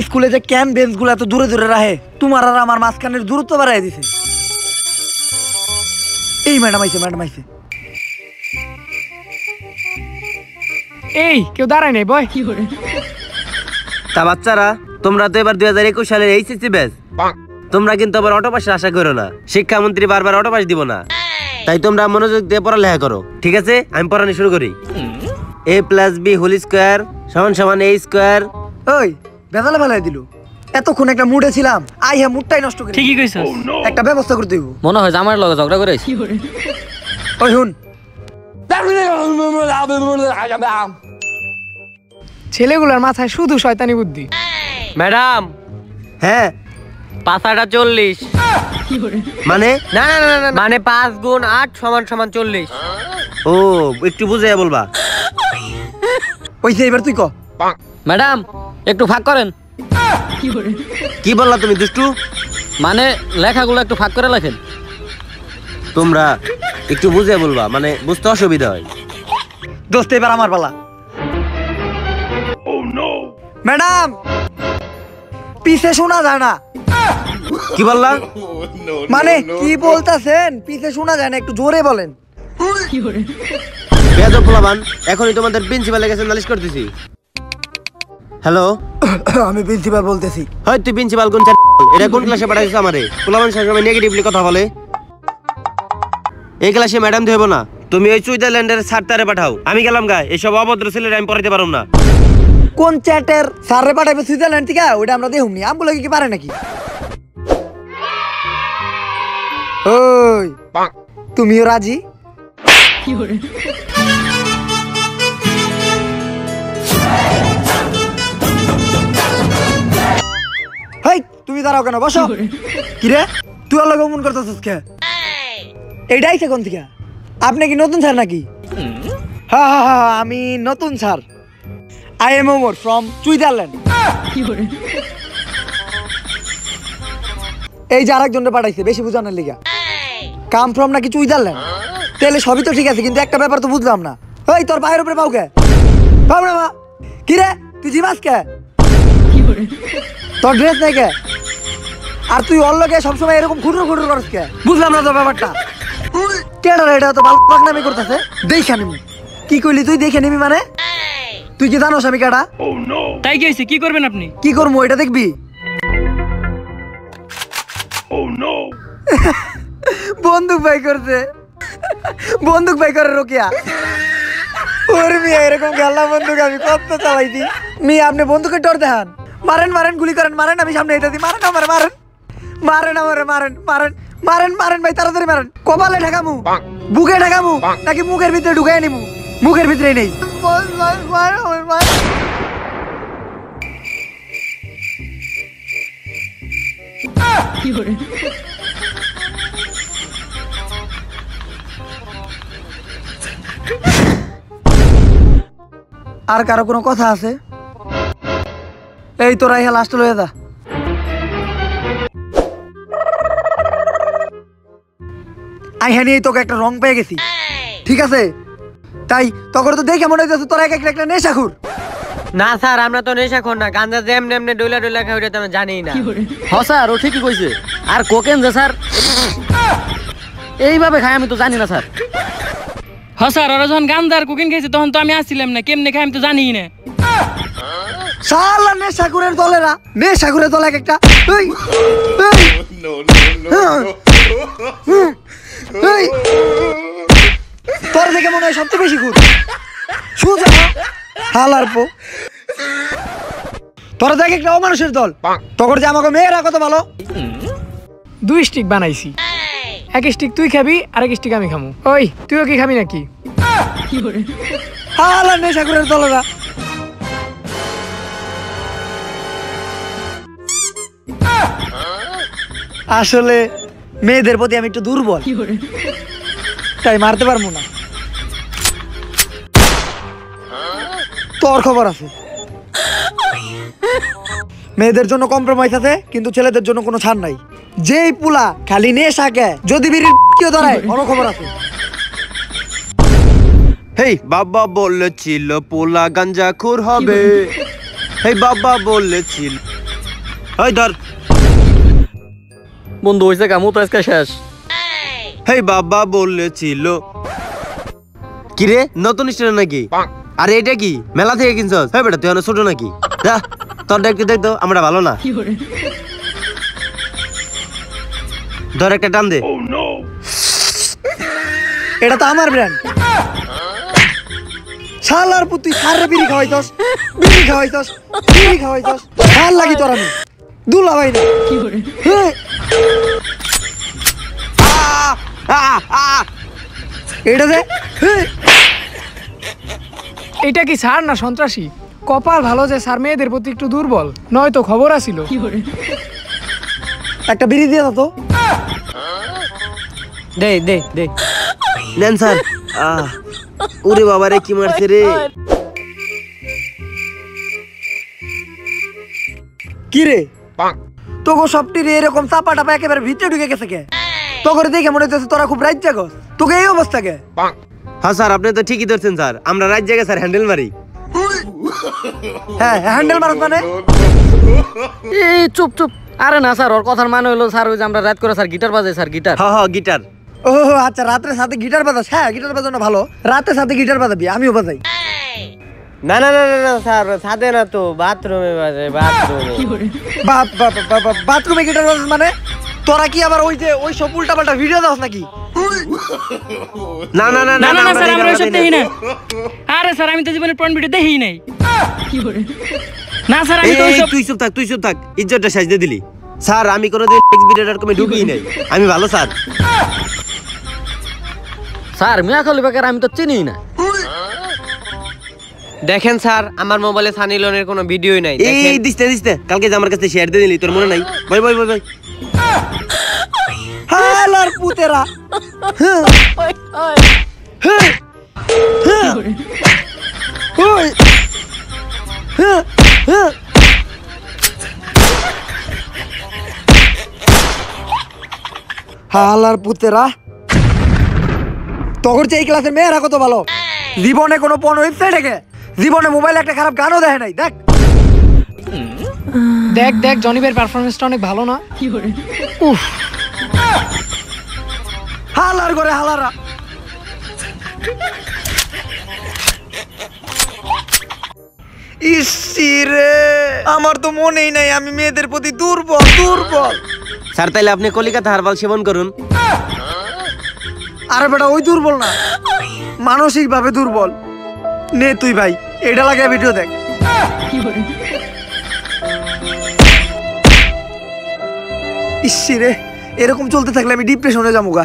স্কুলে যে can bench গুলা এত দূরে দূরে রাখে, তোমার আর আমার মাঝখানের দূরত্ব বাড়াই দিছে। এই ম্যাডাম আইছে। এই কেউ দাঁড়ায় নাই বয়। তা বাচ্চারা, তোমরা তো এবার 2021 সালের এইচএসসি ব্যাচ। তোমরা কিন্তু আবার অটো পাসের আশা করো না। শিক্ষামন্ত্রী বারবার অটো পাস দিব না, তাই তোমরা মনোযোগ দিয়ে পড়ালেখা করো, ঠিক আছে? আমি পড়ানো শুরু করি। a + b whole square = a square. ওই বেজালে ফেলাই দিল। এতক্ষণ একটা মুডে ছিলাম, মুডটাই নষ্ট করে। ঠিকই কইছস। একটা ব্যবস্থা করতে হইব। মনে হয় আমার লগে ঝগড়া করেছ। ওই শুন, ছেলেগুলোর মাথায় শুধু শয়তানি বুদ্ধি। ম্যাডাম, হ্যাঁ 5 * 40। মানে না, মানে 5 × 8 = 40। ও, একটু বুঝে বলবা। ওইছে এবার তুই ক। ম্যাডাম, একটু ফাঁক করেন। কি বললা তুমি দুষ্টু? মানে লেখাগুলো একটু ফাঁক করে লেখেন। তোমরা একটু বুঝে বলবা, মানে বুঝতে অসুবিধা হয়। দোস্ত এবার আমার পালা। ম্যাডাম, পিছে শোনা যায় না। কি বললা? মানে কি বলতাছেন? পিছে শোনা যায় না, একটু জোরে বলেন। বেয়াদব পোলাপান, এখনই তোমাদের প্রিন্সিপালের কাছে নালিশ করতেছি। হ্যালো, আমি প্রিন্সিপাল বলতেছি। হয় তুই প্রিন্সিপাল কোন? এটা কোন ক্লাসে পাঠাইছিস আমারে? পোলাপান সবসময় নেগেটিভলি কথা বলে। এই ক্লাসে ম্যাডাম ধইব না, তুমি ওই সুইজারল্যান্ডের স্যারটারে পাঠাও। আমি গেলাম গা, এসব অভদ্র ছেলেরা আমি পড়াইতে পারুম না। কোন চ্যাটের স্যারে পাঠাবে সুইজারল্যান্ড থেকে? ওইটা আমরা দেখুমনি। আমগুলো কি পারে নাকি? ওই তুমিও রাজি? হেই, তুমি দাঁড়াও কেন? বসো। কিরে, তুই আল্লাহ গমন করতেছিস কে? এইটাই কোন থেকে? আপনি কি নতুন স্যার নাকি? হ্যাঁ, আমি নতুন sir. I am Omar from Switzerland. এই যে আরেকজনকে পাঠাইছে বেশি বুঝানোর লিগা। কাম ফ্রম নাকি সুইজারল্যান্ড? তাহলে সবই তো ঠিক আছে, কিন্তু একটা ব্যাপার তো বুঝলাম না। ওই তোর পায়ের উপরে পাও কে? পাও না মা? কি রে, তুই জিমাস কে? তোর ড্রেস নেই কে? আর তুই ওর লগে সবসময় এরকম খুটুর করস কে? বুঝলাম না তো ব্যাপারটা। কেডা রে, এটা তো বালপাকনামি করতেছে। দেখে নিবি। কি কইলি তুই? দেখে নিবি মানে? তুই কি জানোস আমি কেডা? তাই কি হইছে? কি করবেন আপনি? কি করবো এটা দেখবি? বন্দুক বাই করছে। বন্দুক বাই করে রোকিয়া। ওর মিয়া এরকম গাল্লা বন্দুক আমি কত চালাইছি। মিয়া আপনি বন্দুকের ডর দেখান। মারেন গুলি করেন, মারেন। আমি সামনে এটা দিই। মারেন আমারে, মারেন ভাই, তাড়াতাড়ি মারেন। কপালে ঢাকামু, বুকে ঢাকামু, নাকি মুখের ভিতরে ঢুকাই নিমু? মুখের ভিতরে নেই। আর কারো কোনো কথা আছে? এই তোরা ইহা লাস্ট লয়ে যা। আইহা নিয়ে তোকে একটা রং পেয়ে গেছি, ঠিক আছে? তাই তখন তো দেখে মনে হইতেছে তোরা একটা নেশাখোর। না স্যার, আমরা তো নেশাখোর না। গাঁজা যে এমনি ডইলা খাই, ওটা তো আমরা জানি না। হ্যাঁ স্যার, ও ঠিকই কইছে। আর কোকেন যে স্যার এইভাবে খাই আমি তো জানি না স্যার। হ্যাঁ স্যার, ওরা যখন গাঁজা আর কোকেন খাইছে তখন তো আমি আসছিলাম না। কেমনে খাই আমি তো জানি না। শালা নেশাখোরের দলেরা, নেশাখোরের দল একটা। তোর থেকে মনে হয় সবচেয়ে বেশি খুব সুজা হালার পো। তোরা দেখ একটা অমানুষের দল। তখন যে আমাকে মেয়েরা কত ভালো। 2 স্টিক বানাইছি। 1 স্টিক তুই খাবি, আর 1 স্টিক আমি খামু। ওই তুইও কি খাবি নাকি? হালার নেশাখোরের দলেরা। আসলে মেয়েদের প্রতি আমি একটু দুর্বল, তাই মারতে পারবো না। তোর খবর আছে? মেয়েদের জন্য কম্প্রোমাইজ আছে, কিন্তু ছেলেদের জন্য কোনো ছাড় নাই। যেই পুলা খালি নেশা কে যদি বিড়ির কেউ ধরায়, ওর খবর আছে। হেই বাবা বলেছিল পোলা গাঞ্জাখোর হবে। হেই বাবা বলেছিল ওই ধর। বন্ধু হয়েছে কামু তো আজকে শেষ। হেই বাবা বলেছিল। কিরে নতুন স্টুডেন্ট নাকি? আরে এটা কি মেলা থেকে কিনছস? হ্যাঁ বেটা তুই অনেক ছোট নাকি? যা তোর একটু দেখ তো, আমরা ভালো না। ধর একটা টান দে। এটা তো আমার ব্র্যান্ড। শালার পুত তুই সারে বিড়ি খাওয়াইছস, বিড়ি খাওয়াইছস, বিড়ি খাওয়াইছস। ভাল লাগি তোর আমি দুলা ভাই না। হ্যাঁ। এটা দে। হ্যাঁ। এটা কি স্যার না সন্ত্রাসী? কপাল ভালো যে স্যার মেয়েদের প্রতি একটু দুর্বল, নয়তো খবর আসিল। একটা বিড়ি দিয়ে দাও তো। দে দে দে। নেন স্যার। ওরে বাবা রে কি মারছে রে। কি রে তোকে সবটি রে এরকম চাপা টাপা একেবারে ভিতরে ঢুকে গেছে কে? তোকে দেখে মনে হচ্ছে তোরা খুব রাইত জাগস, তোকে এই অবস্থা কে? হ্যাঁ স্যার আপনি তো ঠিকই ধরছেন স্যার, আমরা রাত জায়গায় স্যার হ্যান্ডেল মারি। হ্যাঁ হ্যান্ডেল মারত মানে? এই চুপ চুপ। আরে না স্যার, ওর কথার মানে হলো স্যার ওই যে আমরা রাত করে স্যার গিটার বাজাই স্যার, গিটার। হ্যাঁ হ্যাঁ গিটার। ও আচ্ছা, রাতের সাথে গিটার বাজাস? হ্যাঁ গিটার বাজানো ভালো, রাতের সাথে গিটার বাজাবি, আমিও বাজাই। না না না না স্যার, ছাদে না তো, বাথরুমে বাজে, বাথরুমে। বাথরুমে গিটার বাজাস মানে? তোরা কি আবার ওই যে ওই সব উল্টা পাল্টা ভিডিও দাও নাকি? না না না না না না স্যার, আমরা ওইসব দেখি না। আরে স্যার আমি তো জীবনে পর্ন ভিডিও দেখিই নাই। না স্যার আমি তো ওইসব। তুই চুপ থাক, তুই চুপ থাক, ইজ্জতটা সাজতে দিলি। স্যার আমি কোনোদিন এক্স ভিডিওটার কমে ঢুকিই নাই, আমি ভালো স্যার। স্যার মিয়া খলি বেকার আমি তো চিনি না। দেখেন স্যার আমার মোবাইলে সানি লিওনের কোনো ভিডিওই নাই। এই দিস্তে দিস্তে কালকে যে আমার কাছে শেয়ার দিয়ে দিলি, তোর মনে নাই? ভাই ভাই ভাই ভাই। হালার পুতেরা। হালার পুতেরা, তখন যে এই ক্লাসের মেয়েরা কত ভালো, জীবনে কোনো পণ ওয়েবসাইট থেকে জীবনে মোবাইলে একটা খারাপ গানও দেখে নাই। দেখ দেখ দেখ জনিবের পারফরমেন্সটা অনেক ভালো না? উফ হালার করে হালারা। ইসিরে আমার তো মনেই নাই আমি মেয়েদের প্রতি দুর্বল দুর্বল। স্যার তাইলে আপনি কলিকাতা হারবাল সেবন করুন। আরে বেটা ওই দুর্বল না, মানসিক ভাবে দুর্বল। নে তুই ভাই এটা লাগে ভিডিও দেখ। ইসিরে এরকম চলতে থাকলে আমি ডিপ্রেশনে যাবো গা।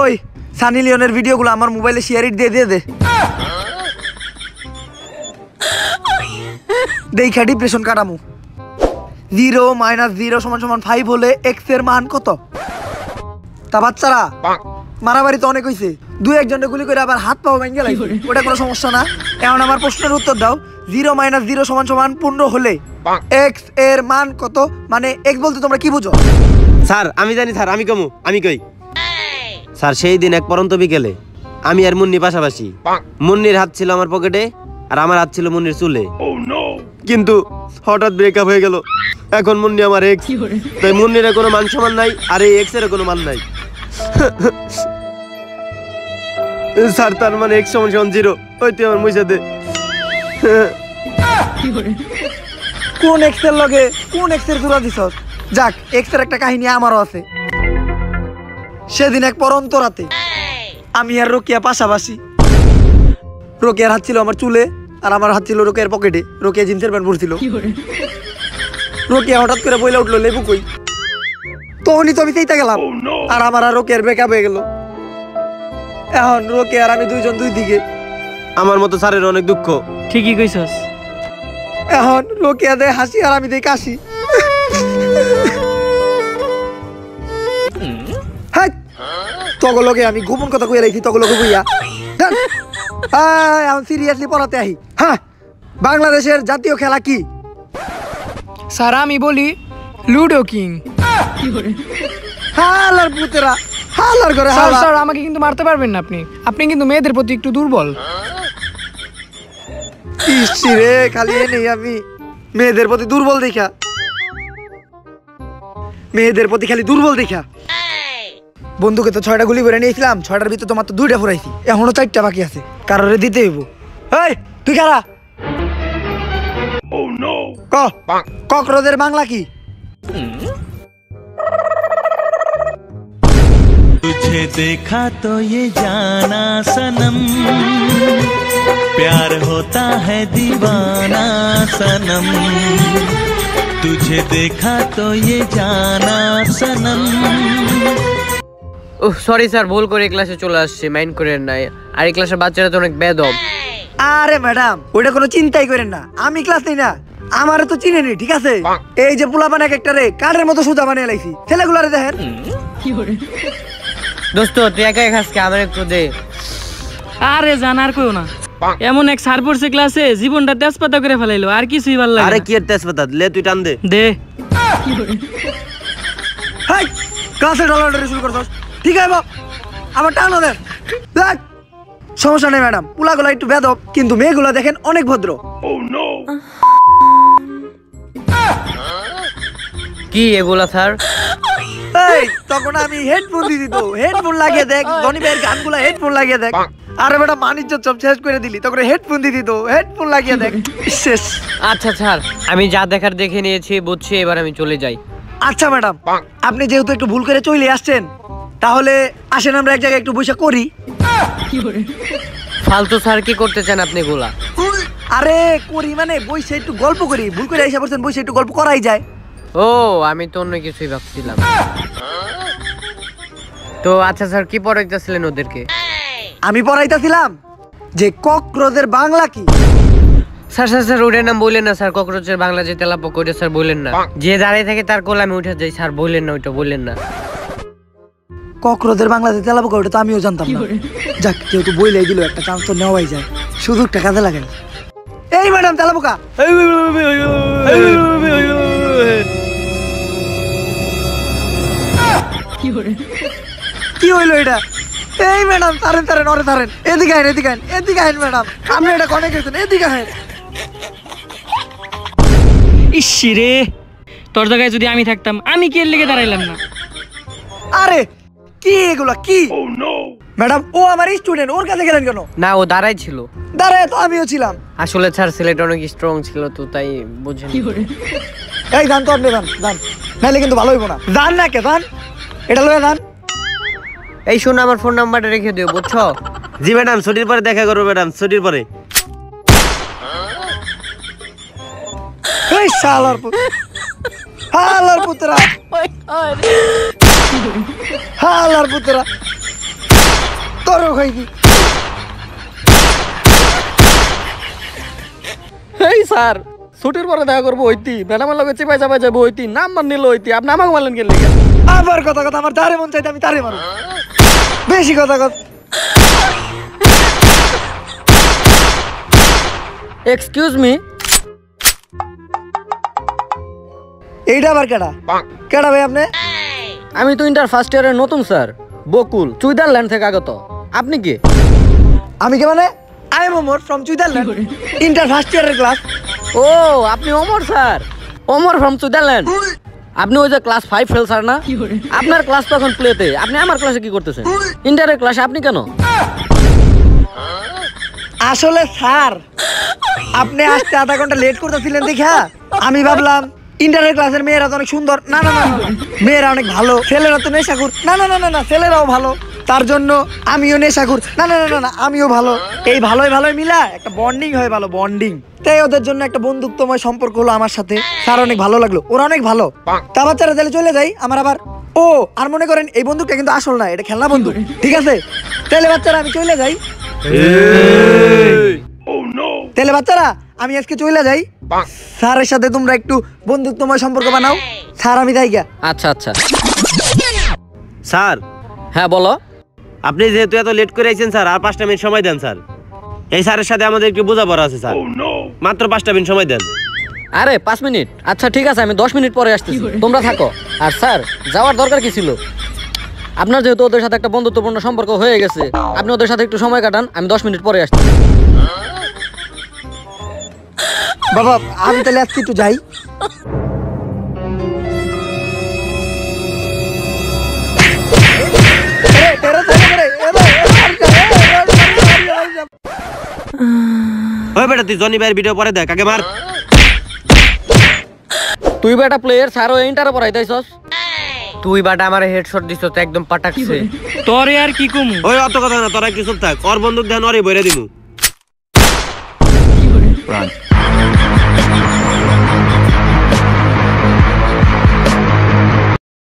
ওই সানি লিওনের ভিডিওগুলো আমার মোবাইলে শেয়ার ইট দিয়ে দিয়ে দে, দেখা ডিপ্রেশন কাটামু। 0 - 0 = 5 হলে এক্স এর মান কত? তা বাচ্চারা মারামারি তো অনেক হয়েছে, 2-1 গুলি করে আবার হাত পাও ভেঙে গেল, ওটা কোনো সমস্যা না। এখন আমার প্রশ্নের উত্তর দাও, 0 - 0 = 15 হলে এক্স এর মান কত? মানে এক্স বলতে তোমরা কি বুঝো? স্যার আমি জানি স্যার, আমি কমু, আমি কই। স্যার সেই দিন এক পরন্ত বিকেলে আমি আর মুন্নি পাশাপাশি, মুন্নির হাত ছিল আমার পকেটে আর আমার হাত ছিল মুন্নির চুলে, কিন্তু হঠাৎ ব্রেকআপ হয়ে গেল। এখন মুন্নি আমার এক্স, তাই মুন্নির কোনো মান সমান নাই আর এই এক্স এর কোনো মান নাই। স্যার তার মানে এক্স সমান 0, ওই তুই আমার মুইসা দে। কোন এক্স এর লগে কোন এক্স এর জোড়া দিছস? যাক এক্স এর একটা কাহিনী আমারও আছে। সেদিন এক পরন্ত রাতে আমি আর রোকিয়া পাশাপাশি, রোকিয়ার হাত ছিল আমার চুলে আর আমার হাত ছিল রোকিয়ার পকেটে। রোকিয়া জিন্সের প্যান্ট পরছিল। রোকিয়া হঠাৎ করে বইলা উঠলো লেবু কই, তখনই তো আমি চাইতে গেলাম আর আমার আর রোকিয়ার ব্রেকআপ হয়ে গেল। এখন রোকিয়া আর আমি দুইজন দুই দিকে। আমার মতো স্যারের অনেক দুঃখ। ঠিকই কইছস। এখন রোকিয়া দেয় হাসি আর আমি দেই কাশি। হ্যাঁ তগলকে আমি গোপন কথা কইয়া রাখছি, তগলকে কইয়া এখন সিরিয়াসলি পড়াতে আহি। হ্যাঁ বাংলাদেশের জাতীয় খেলা কি? স্যার আমি বলি লুডো কিং। হালার পুতেরা, হালার করে স্যার হালা। স্যার আমাকে কিন্তু মারতে পারবেন না আপনি, আপনি কিন্তু মেয়েদের প্রতি একটু দুর্বল। ইসি রে খালি নেই আমি মেয়েদের প্রতি দুর্বল দেখা। মেয়েদের প্রতি খালি দুর্বল দেখা। বন্ধুকে তো 6টা গুলি করে নিয়েছিলাম, 6টার ভিতরে তোমার তো 2টা ফুরাইছি, এখনো 4টা বাকি আছে, কারোরে দিতে হইব। এই তুই কারা? কক্রোচের বাংলা কি? तुझे देखा तो ये जाना सनम, प्यार होता है दीवाना सनम, तुझे देखा तो ये जाना सनम। ওহ সরি স্যার, ভুল করে ক্লাসে চলে আসছে, মাইন্ড করেন না। আর এই ক্লাসের বাচ্চারা তো অনেক বেদব। আরে ম্যাডাম ওইটা কোনো চিন্তাই করেন না, আমি ক্লাস নেই না, আমারে তো চিনেনি, ঠিক আছে? এই যে পোলাপান এক একটা রে কাঠের মতো সুজা বানিয়ে লাইছি, ছেলেগুলারে দেখেন। দোস্ত তুই একাই খাসকে, আমার একটু দে। আরে জান আর কইও না, এমন এক স্যার পড়ছে ক্লাসে জীবনটা তেজপাতা করে ফেলাইলো, আর কিছুই ভালো লাগে না। আরে কি এর তেজপাতা, লে তুই টান দে। দে হাই ক্লাসে ডলার শুরু করছস, ঠিক আছে বাপ, আমার টানো দেন। দেখ সমস্যা নেই ম্যাডাম, পোলাগুলা একটু বেদব, কিন্তু মেয়েগুলা দেখেন অনেক ভদ্র। কি এগুলা স্যার? এই তখন আমি হেডফোন দিয়ে দিত, হেডফোন লাগিয়ে দেখ, ধনী ভাইয়ের গানগুলা হেডফোন লাগিয়ে দেখ। আরে বেটা বাণিজ্য সব শেষ করে দিলি, তখন হেডফোন দিয়ে দিত, হেডফোন লাগিয়ে দেখ, শেষ। আচ্ছা স্যার, আমি যা দেখার দেখে নিয়েছি, বুঝছি, এবার আমি চলে যাই। আচ্ছা ম্যাডাম, আপনি যেহেতু একটু ভুল করে চলে আসছেন, তাহলে আসেন আমরা এক জায়গায় একটু বসে করি। ফালতু স্যার কি করতে চান আপনি গুলা? আরে করি মানে বসে একটু গল্প করি, ভুল করে এসে পড়ছেন, বসে একটু গল্প করাই যায়। ও আমি তো অন্য কিছুই ভাবছিলাম। তো আচ্ছা স্যার, কি পড়াইতেছিলেন ওদেরকে? আমি পড়াইতেছিলাম যে কক্রোচের বাংলা কি। স্যার স্যার স্যার ওটার নাম বললেন না স্যার, ককরোচের বাংলা যে তেলাপোকা, ওইটা স্যার বললেন না। যে দাঁড়িয়ে থাকে তার কোলে আমি উঠে যাই, স্যার বললেন না, ওইটা বললেন না। কক্রোচের বাংলাতে তেলাপোকা, ওটা তো আমিও জানতাম না। যাক যেহেতু বইলাই দিল, একটা চান্স তো নেওয়াই যায়, সুযোগটা কাজে লাগাই। এই ম্যাডাম তেলাপোকা। কি হইলো এটা? এই ম্যাডাম তারেন তারেন, ওরে তারেন, এদিকে আইন, এদিকে আইন, এদিকে আইন ম্যাডাম, আপনি এটা কনে গেছেন, এদিকে আইন। ইসি রে, তোর জায়গায় যদি আমি থাকতাম, আমি কি এর লেগে দাঁড়াইলাম না? আরে কি এগুলা কি? ম্যাডাম ও আমার স্টুডেন্ট, ওর কাছে গেলেন কেন? না ও দাঁড়াই ছিল। দাঁড়ায় তো আমিও ছিলাম। আসলে স্যার ছেলেটা অনেক স্ট্রং ছিল, তো তাই বুঝেন। এই গান তো আপনি গান গান, নাইলে কিন্তু ভালো হইব না। গান না কে গান, এটা লয়ে গান। এই শোনো, আমার ফোন নাম্বারটা রেখে দিও, বুঝছো? জি ম্যাডাম, ছুটির পরে দেখা করবো ম্যাডাম, ছুটির পরে। এই শালার হালার পুত্রা, হালার পুত্রা, তোরও খাইবি। এই স্যার, ছুটির পরে দেখা করবো হইতি, ম্যাডামের লগে চিপাই চাপাই যাবো হইতি, নাম্বার নিল হইতি, আপনি আমাকে মারলেন কেন লেগে? আবার কথা কথা, আমার তারে মন চাইতে আমি তারে মারু, বেশি কথা কথা। এক্সকিউজ মি, এইটা আবার কেডা? কেডা ভাই আপনি? আমি তো ইন্টার ফার্স্ট ইয়ারের নতুন স্যার, বকুল, সুইজারল্যান্ড থেকে আগত। আপনি কি? আমি কে মানে? I am Omar from Switzerland, inter first ইয়ারের ক্লাস। ও আপনি Omar sir, Omar from Switzerland. আপনি ওই যে ক্লাস 5 ফেল স্যার না? আপনার ক্লাস তো এখন প্লেতে, আপনি আমার ক্লাসে কি করতেছেন? ইন্টারের ক্লাসে আপনি কেন? আসলে স্যার আপনি আসতে আধা ঘন্টা লেট করতেছিলেন দেখা আমি ভাবলাম ইন্টারের ক্লাসের মেয়েরা তো অনেক সুন্দর, না না না মেয়েরা অনেক ভালো, ছেলেরা তো নেশাখোর, না না না না না ছেলেরাও ভালো, তার জন্য আমিও নেশাখোর, না না না না না আমিও ভালো, এই ভালোই ভালোই মিলা একটা বন্ডিং হয়, ভালো বন্ডিং। তাই ওদের জন্য একটা বন্ধুত্বময় সম্পর্ক হলো আমার সাথে, স্যার অনেক ভালো লাগলো, ওরা অনেক ভালো। তা বাচ্চারা তাহলে চলে যাই, আমার আবার ও আর মনে করেন এই বন্দুকটা কিন্তু আসল না, এটা খেলনা বন্দুক, ঠিক আছে? তাহলে বাচ্চারা আমি চলে যাই, তাহলে বাচ্চারা আমি আজকে চলে যাই, স্যারের সাথে তোমরা একটু বন্ধুত্বময় সম্পর্ক বানাও, স্যার আমি যাই গা। আচ্ছা আচ্ছা স্যার। হ্যাঁ বলো। আপনি যেহেতু এত লেট করে আইছেন স্যার, আর 5টা মিনিট সময় দেন স্যার। এই স্যারের সাথে আমাদের একটু বোঝাপড়া আছে স্যার, মাত্র 5টা মিনিট সময় দেন। আরে 5 মিনিট? আচ্ছা ঠিক আছে, আমি 10 মিনিট পরে আসতেছি, তোমরা থাকো। আর স্যার যাওয়ার দরকার কি ছিল? আপনার যেহেতু ওদের সাথে একটা বন্ধুত্বপূর্ণ সম্পর্ক হয়ে গেছে, আপনি ওদের সাথে একটু সময় কাটান, আমি 10 মিনিট পরে আসছি। বাবা আমি তাহলে আজকে একটু যাই। ওই বেটা তুই জনি ভাইয়ের ভিডিও পরে দেখ আগে মার। তুই বেটা প্লেয়ার স্যারও ইন্টারে পড়াইতেছস। তুই বাটা আমার হেডশট দিছ তো একদম পাটাকছে। তোরে আর কি কমু। ওই অত কথা না, তোরা একটু চুপ থাক। ওর বন্দুক দেন ওরই বইরে দিমু। Run.